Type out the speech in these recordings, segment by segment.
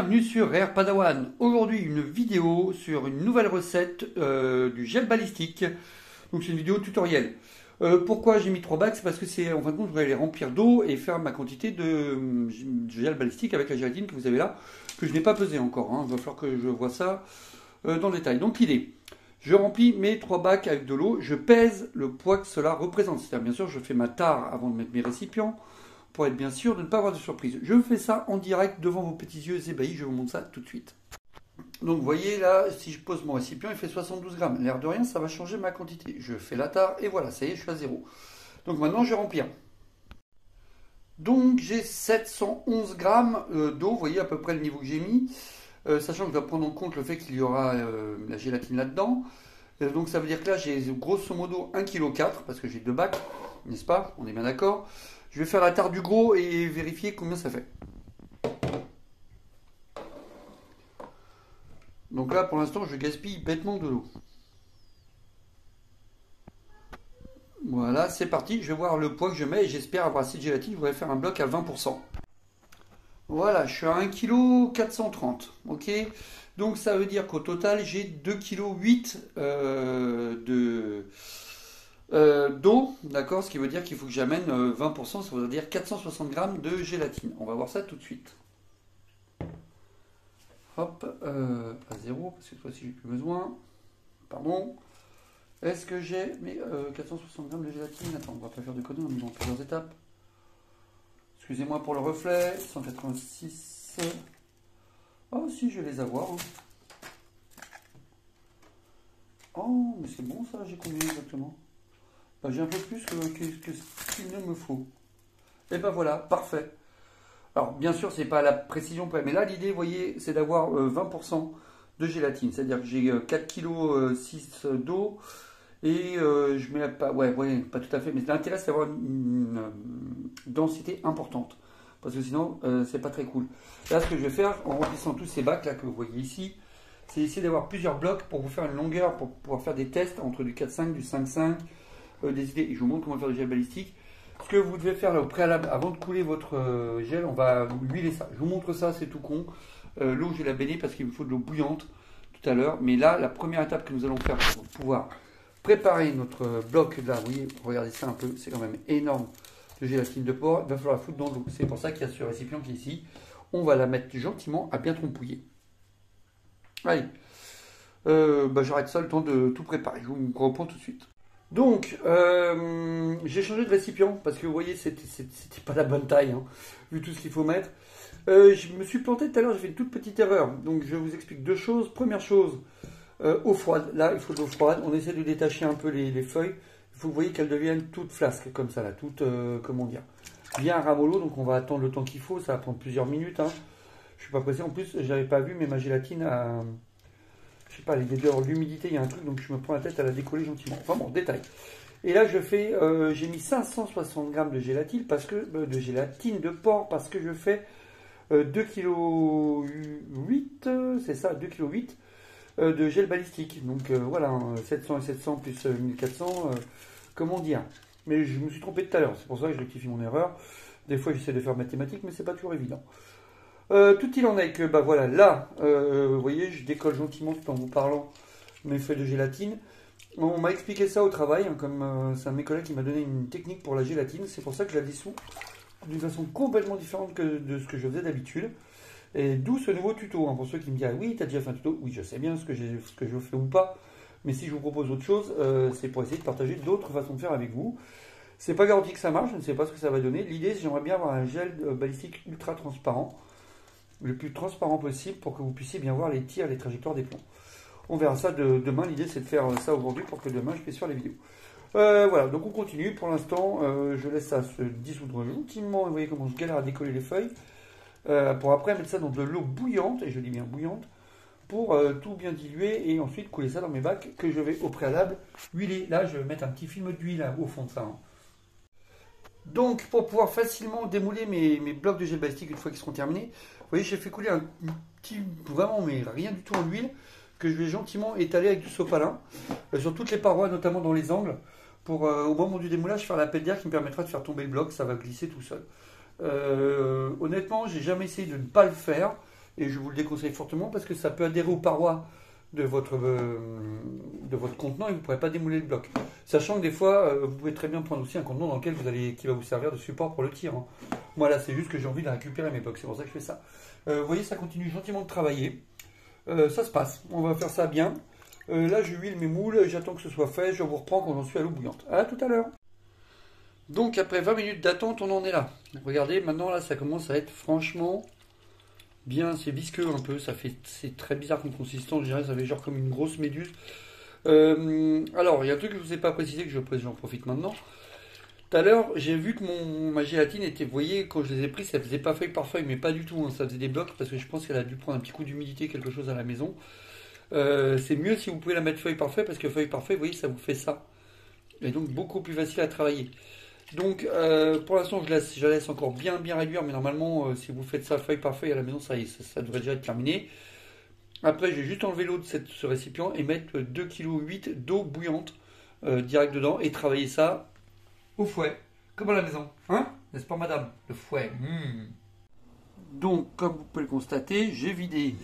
Bienvenue sur Rare Padawan. Aujourd'hui une vidéo sur une nouvelle recette du gel balistique. Donc c'est une vidéo tutoriel. Pourquoi j'ai mis 3 bacs? C'est parce que c'est en fin de compte je voudrais les remplir d'eau et faire ma quantité de gel balistique avec la gélatine que vous avez là, que je n'ai pas pesé encore. Il va falloir que je vois ça dans le détail. Donc l'idée, je remplis mes 3 bacs avec de l'eau, je pèse le poids que cela représente. C'est-à-dire bien sûr je fais ma tare avant de mettre mes récipients, pour être bien sûr de ne pas avoir de surprise. Je fais ça en direct devant vos petits yeux ébahis, je vous montre ça tout de suite. Donc vous voyez là, si je pose mon récipient, il fait 72 grammes. L'air de rien, ça va changer ma quantité. Je fais la tare et voilà, ça y est, je suis à 0. Donc maintenant, je vais remplir. Donc j'ai 711 grammes d'eau, vous voyez à peu près le niveau que j'ai mis. Sachant que je dois prendre en compte le fait qu'il y aura la gélatine là-dedans. Donc ça veut dire que là, j'ai grosso modo 1,4 kg, parce que j'ai 2 bacs, n'est-ce pas? On est bien d'accord. Je vais faire la tare du gros et vérifier combien ça fait. Donc là, pour l'instant, je gaspille bêtement de l'eau. Voilà, c'est parti. Je vais voir le poids que je mets et j'espère avoir assez de gélatine. Je voudrais faire un bloc à 20%. Voilà, je suis à 1,430 kg. Ok. Donc ça veut dire qu'au total, j'ai 2,8 kg d'eau, d'accord, ce qui veut dire qu'il faut que j'amène 20%, ça veut dire 460 grammes de gélatine. On va voir ça tout de suite. Hop, à 0, parce que cette fois-ci j'ai plus besoin. Pardon. Est-ce que j'ai mes 460 grammes de gélatine? Attends, on va pas faire de conneries, on est dans plusieurs étapes. Excusez-moi pour le reflet, 186. Oh si, je vais les avoir. Oh, mais c'est bon ça, j'ai combien exactement? J'ai un peu plus que ce qu'il ne me faut. Et ben voilà, parfait. Alors bien sûr, c'est pas la précision près, mais là l'idée, vous voyez, c'est d'avoir 20% de gélatine. C'est-à-dire que j'ai 4,6 kg d'eau et je mets pas, ouais, pas tout à fait, mais l'intérêt c'est d'avoir une densité importante. Parce que sinon, c'est pas très cool. Là, ce que je vais faire, en remplissant tous ces bacs là que vous voyez ici, c'est essayer d'avoir plusieurs blocs pour vous faire une longueur, pour pouvoir faire des tests entre du 4,5, du 5,5. Des idées, et je vous montre comment faire du gel balistique. Ce que vous devez faire là au préalable, avant de couler votre gel, on va huiler ça. Je vous montre ça, c'est tout con. L'eau, je vais la baigner parce qu'il me faut de l'eau bouillante tout à l'heure. Mais là, la première étape que nous allons faire pour pouvoir préparer notre bloc, là, vous voyez, regardez ça un peu, c'est quand même énorme de gélatine de porc. Il va falloir la foutre dans l'eau. C'est pour ça qu'il y a ce récipient qui est ici. On va la mettre gentiment à bien trompouiller. Allez, j'arrête ça le temps de tout préparer. Je vous reprends tout de suite. Donc, j'ai changé de récipient parce que vous voyez, c'était pas la bonne taille, hein, vu tout ce qu'il faut mettre. Je me suis planté tout à l'heure, j'ai fait une toute petite erreur. Donc, je vous explique deux choses. Première chose, eau froide. Là, il faut de l'eau froide. On essaie de détacher un peu les feuilles. Il faut que vous voyez qu'elles deviennent toutes flasques, comme ça, là, toutes, comment dire, bien ramollo. Donc, on va attendre le temps qu'il faut. Ça va prendre plusieurs minutes. Hein. Je suis pas pressé. En plus, je n'avais pas vu, mais ma gélatine a. Je sais pas, l'humidité, il y a un truc, donc je me prends la tête à la décoller gentiment. Enfin bon, détail. Et là, je fais, j'ai mis 560 grammes de gélatine, de gélatine de porc, parce que je fais 2,8 kg, c'est ça, 2,8 kg de gel balistique. Donc voilà, 700 et 700 plus 1400, comment dire. Mais je me suis trompé tout à l'heure, c'est pour ça que je rectifie mon erreur. Des fois, j'essaie de faire mathématiques, mais c'est pas toujours évident. Tout il en est que, voilà, là, vous voyez, je décolle gentiment tout en vous parlant mes feuilles de gélatine. On m'a expliqué ça au travail, hein, comme c'est un de mes collègues qui m'a donné une technique pour la gélatine. C'est pour ça que je la dissous d'une façon complètement différente que de ce que je faisais d'habitude. Et d'où ce nouveau tuto, hein, pour ceux qui me disent, ah oui, tu as déjà fait un tuto. Oui, je sais bien ce que je fais ou pas. Mais si je vous propose autre chose, c'est pour essayer de partager d'autres façons de faire avec vous. C'est pas garanti que ça marche, je ne sais pas ce que ça va donner. L'idée, c'est que j'aimerais bien avoir un gel balistique ultra transparent, le plus transparent possible pour que vous puissiez bien voir les tirs, les trajectoires des plombs. On verra ça demain. L'idée c'est de faire ça aujourd'hui pour que demain je puisse faire les vidéos. Voilà, donc on continue. Pour l'instant, je laisse ça se dissoudre gentiment. Vous voyez comment je galère à décoller les feuilles. Pour après mettre ça dans de l'eau bouillante, et je dis bien bouillante, pour tout bien diluer et ensuite couler ça dans mes bacs que je vais au préalable huiler. Là, je vais mettre un petit film d'huile au fond de ça. Hein. Donc, pour pouvoir facilement démouler mes blocs de gel balistique une fois qu'ils seront terminés, vous voyez, j'ai fait couler un petit, vraiment, mais rien du tout en huile, que je vais gentiment étaler avec du sopalin sur toutes les parois, notamment dans les angles, pour au moment du démoulage faire l'appel d'air qui me permettra de faire tomber le bloc, ça va glisser tout seul. Honnêtement, j'ai jamais essayé de ne pas le faire, Et je vous le déconseille fortement parce que ça peut adhérer aux parois de votre contenant et vous ne pourrez pas démouler le bloc. Sachant que des fois, vous pouvez très bien prendre aussi un contenant dans lequel qui va vous servir de support pour le tir. Hein. Moi là, c'est juste que j'ai envie de récupérer mes blocs, c'est pour ça que je fais ça. Vous voyez, ça continue gentiment de travailler. Ça se passe, on va faire ça bien. Là, je huile mes moules, j'attends que ce soit fait, je vous reprends quand j'en suis à l'eau bouillante. À tout à l'heure. Donc après 20 minutes d'attente, on en est là. Regardez, maintenant là, ça commence à être franchement bien, c'est visqueux un peu, c'est très bizarre comme consistance, je dirais, ça fait genre comme une grosse méduse. Alors, il y a un truc que je ne vous ai pas précisé, que j'en profite maintenant. Tout à l'heure, j'ai vu que ma gélatine était, vous voyez, quand je les ai pris, ça faisait pas feuille par feuille, mais pas du tout, hein, ça faisait des blocs, parce que je pense qu'elle a dû prendre un petit coup d'humidité, quelque chose à la maison. C'est mieux si vous pouvez la mettre feuille par feuille, parce que feuille par feuille, vous voyez, ça vous fait ça. Et donc, beaucoup plus facile à travailler. Donc, pour l'instant, je la laisse encore bien réduire, mais normalement, si vous faites ça feuille par feuille à la maison, ça devrait déjà être terminé. Après, je vais juste enlever l'eau de ce récipient et mettre 2,8 kg d'eau bouillante direct dedans et travailler ça au fouet, comme à la maison. Hein? N'est-ce pas, madame? Le fouet. Donc, comme vous pouvez le constater, j'ai vidé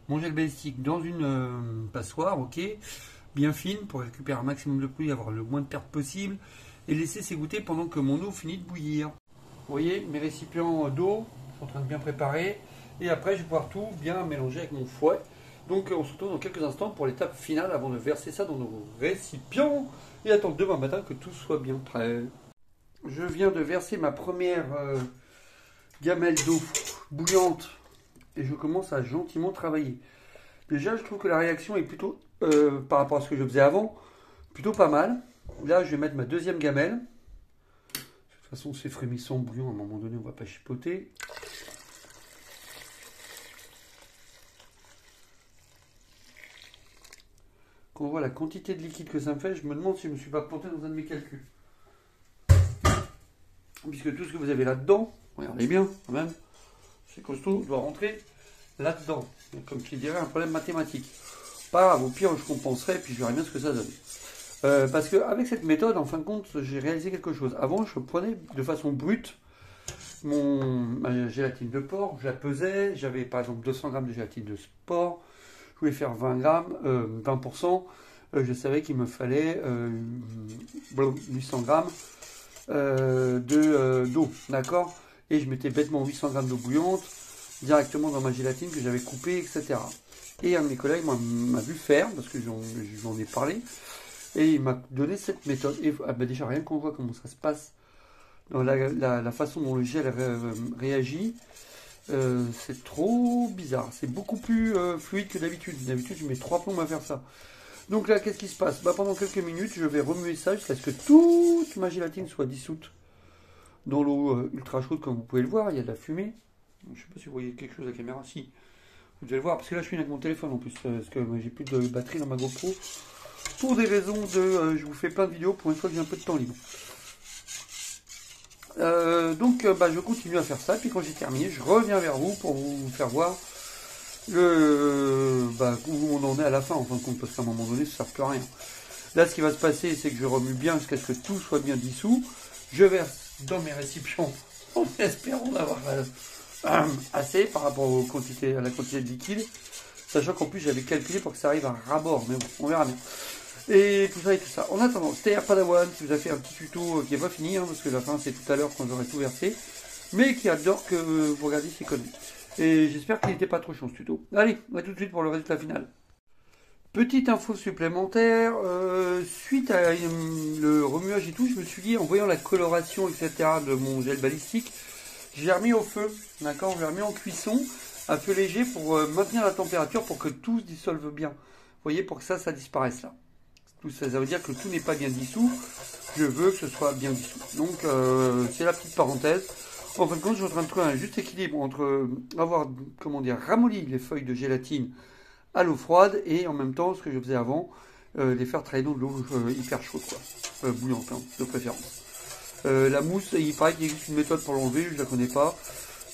mon gel balistique dans une passoire, ok, bien fine, pour récupérer un maximum de pluie, avoir le moins de pertes possible, et laisser s'égoutter pendant que mon eau finit de bouillir. Vous voyez, mes récipients d'eau sont en train de bien préparer, et après, je vais pouvoir tout bien mélanger avec mon fouet. Donc, on se retrouve dans quelques instants pour l'étape finale avant de verser ça dans nos récipients et attendre demain matin que tout soit bien prêt. Je viens de verser ma première gamelle d'eau bouillante et je commence à gentiment travailler. Déjà, je trouve que la réaction est plutôt, par rapport à ce que je faisais avant, plutôt pas mal. Là, je vais mettre ma deuxième gamelle. De toute façon, c'est frémissant, bouillant, à un moment donné, on ne va pas chipoter. Quand on voit la quantité de liquide que ça me fait, je me demande si je ne me suis pas planté dans un de mes calculs. Puisque tout ce que vous avez là-dedans, regardez bien, quand même, c'est costaud, doit rentrer là-dedans. Comme qui dirait un problème mathématique. Pas grave, au pire, je compenserai, puis je verrai bien ce que ça donne. Parce qu'avec cette méthode, en fin de compte, j'ai réalisé quelque chose. Avant, je prenais de façon brute ma gélatine de porc, je la pesais, j'avais par exemple 200 g de gélatine de porc, je voulais faire 20 grammes, 20%, je savais qu'il me fallait 800 grammes d'eau, d'accord? Et je mettais bêtement 800 grammes d'eau bouillante directement dans ma gélatine que j'avais coupée, etc. Et un de mes collègues m'a vu faire, parce que j'en ai parlé, et il m'a donné cette méthode. Et déjà, rien qu'on voit comment ça se passe, dans la façon dont le gel réagit, c'est trop bizarre. C'est beaucoup plus fluide que d'habitude. D'habitude, je mets 3 plombs à faire ça. Donc là, qu'est-ce qui se passe? Pendant quelques minutes, je vais remuer ça jusqu'à ce que toute ma gélatine soit dissoute dans l'eau ultra chaude, comme vous pouvez le voir. Il y a de la fumée. Je ne sais pas si vous voyez quelque chose à la caméra. Si, vous devez le voir, parce que là, je suis avec mon téléphone en plus, parce que j'ai plus de batterie dans ma GoPro. Pour des raisons de... je vous fais plein de vidéos pour une fois que j'ai un peu de temps libre. Je continue à faire ça, puis quand j'ai terminé, je reviens vers vous pour vous faire voir où on en est à la fin, en fin de compte, parce qu'à un moment donné, ça ne sert plus à rien. Là, ce qui va se passer, c'est que je remue bien jusqu'à ce que tout soit bien dissous. Je verse dans mes récipients, en espérant d'avoir assez par rapport à la quantité de liquide, sachant qu'en plus, j'avais calculé pour que ça arrive à ras-bord, mais bon, on verra bien. Et tout ça et tout ça. En attendant, c'était Padawan qui vous a fait un petit tuto qui n'est pas fini, hein, parce que la fin c'est tout à l'heure quand j'aurai tout versé, mais qui adore que vous regardiez ces conneries. Et j'espère qu'il n'était pas trop chiant ce tuto. Allez, on va tout de suite pour le résultat final. Petite info supplémentaire, suite à le remuage et tout, je me suis dit, en voyant la coloration, etc. de mon gel balistique, j'ai remis au feu, d'accord, j'ai remis en cuisson à feu léger pour maintenir la température pour que tout se dissolve bien. Vous voyez, pour que ça disparaisse là. Tout ça, ça veut dire que tout n'est pas bien dissous. Je veux que ce soit bien dissous. Donc, c'est la petite parenthèse. En fin de compte, je suis en train de trouver un juste équilibre entre avoir, ramolli les feuilles de gélatine à l'eau froide et en même temps, ce que je faisais avant, les faire travailler dans de l'eau hyper chaude, quoi. Bouillante, hein, de préférence. La mousse, il paraît qu'il existe une méthode pour l'enlever, je ne la connais pas.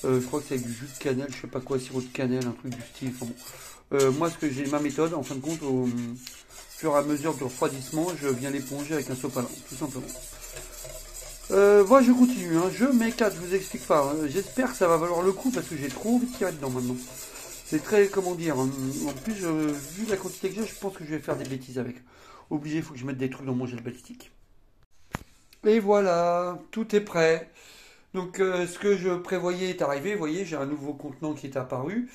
Je crois que c'est avec du jus de cannelle, je sais pas quoi, sirop de cannelle, un truc du style. Enfin bon. Moi, ma méthode, en fin de compte, au fur et à mesure de refroidissement, je viens l'éponger avec un sopalin, tout simplement. Moi, je continue, hein. Je m'éclate, je vous explique pas. Hein. J'espère que ça va valoir le coup parce que j'ai trop envie de tirer dedans maintenant. C'est très, comment dire, en plus, vu la quantité que j'ai, je pense que je vais faire des bêtises avec. Obligé, il faut que je mette des trucs dans mon gel balistique. Et voilà, tout est prêt. Donc ce que je prévoyais est arrivé, vous voyez, j'ai un nouveau contenant qui est apparu.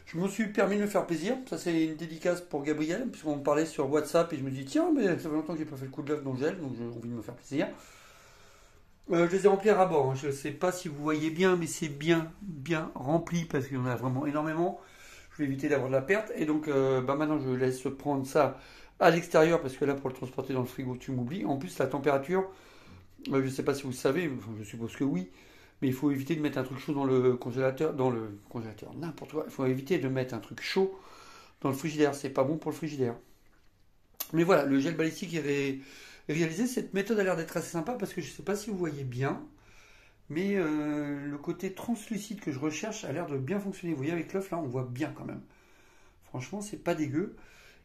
Je me suis permis de me faire plaisir, ça c'est une dédicace pour Gabriel, puisqu'on me parlait sur WhatsApp et je me dis tiens, mais ça fait longtemps que j'ai pas fait le coup de l'œuf dans le gel, donc j'ai envie de me faire plaisir. Je les ai remplis à bord, hein. Je ne sais pas si vous voyez bien, mais c'est bien, bien rempli parce qu'il y en a vraiment énormément. Je vais éviter d'avoir de la perte. Et donc maintenant je laisse prendre ça à l'extérieur parce que là pour le transporter dans le frigo tu m'oublies. En plus la température, je ne sais pas si vous savez, enfin, je suppose que oui, mais il faut éviter de mettre un truc chaud dans le congélateur, n'importe quoi. Il faut éviter de mettre un truc chaud dans le frigidaire, c'est pas bon pour le frigidaire. Mais voilà, le gel balistique est réalisé. Cette méthode a l'air d'être assez sympa parce que je ne sais pas si vous voyez bien, mais le côté translucide que je recherche a l'air de bien fonctionner. Vous voyez avec l'œuf là, on voit bien quand même. Franchement, c'est pas dégueu.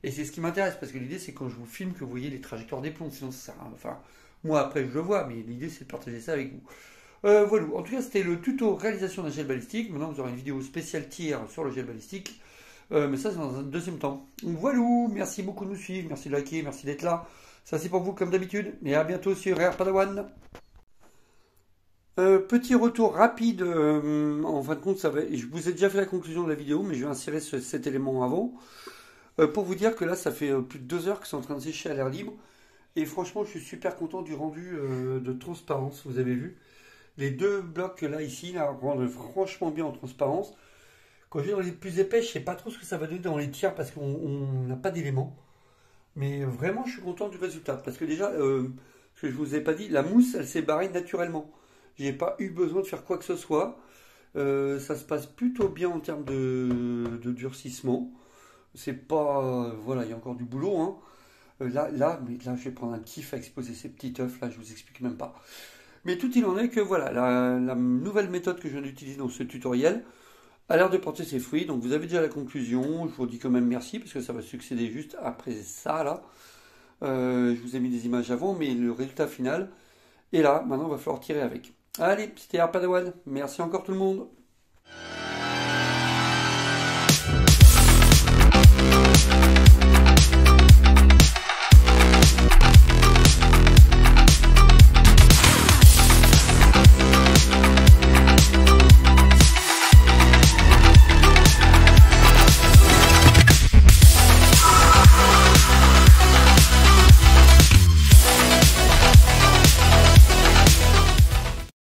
Et c'est ce qui m'intéresse parce que l'idée c'est quand je vous filme que vous voyez les trajectoires des plombs. Sinon, ça sert à... Enfin, moi après je le vois, mais l'idée c'est de partager ça avec vous. Voilà. En tout cas, c'était le tuto réalisation d'un gel balistique. Maintenant, vous aurez une vidéo spéciale tir sur le gel balistique. Mais ça, c'est dans un deuxième temps. Voilà. Merci beaucoup de nous suivre. Merci de liker. Merci d'être là. Ça, c'est pour vous comme d'habitude. Et à bientôt sur Rare Padawan. Petit retour rapide. En fin de compte, je vous ai déjà fait la conclusion de la vidéo, mais je vais insérer cet élément avant. Pour vous dire que là, ça fait plus de 2 heures que c'est en train de sécher à l'air libre. Et franchement, je suis super content du rendu de transparence. Vous avez vu. Les deux blocs là, ici, là, rendent franchement bien en transparence. Quand je vais dans les plus épais, je ne sais pas trop ce que ça va donner dans les tiers parce qu'on n'a pas d'éléments. Mais vraiment, je suis content du résultat. Parce que déjà, ce que je vous ai pas dit, la mousse, elle s'est barrée naturellement. J'ai pas eu besoin de faire quoi que ce soit. Ça se passe plutôt bien en termes de durcissement. C'est pas... voilà, il y a encore du boulot. Hein. Là, je vais prendre un kiff à exposer ces petits œufs. Là, je vous explique même pas. Mais tout il en est que voilà, la nouvelle méthode que je viens d'utiliser dans ce tutoriel a l'air de porter ses fruits. Donc vous avez déjà la conclusion. Je vous dis quand même merci parce que ça va succéder juste après ça là. Je vous ai mis des images avant, mais le résultat final est là. Maintenant, il va falloir tirer avec. Allez, c'était Rare Padawan. Merci encore tout le monde.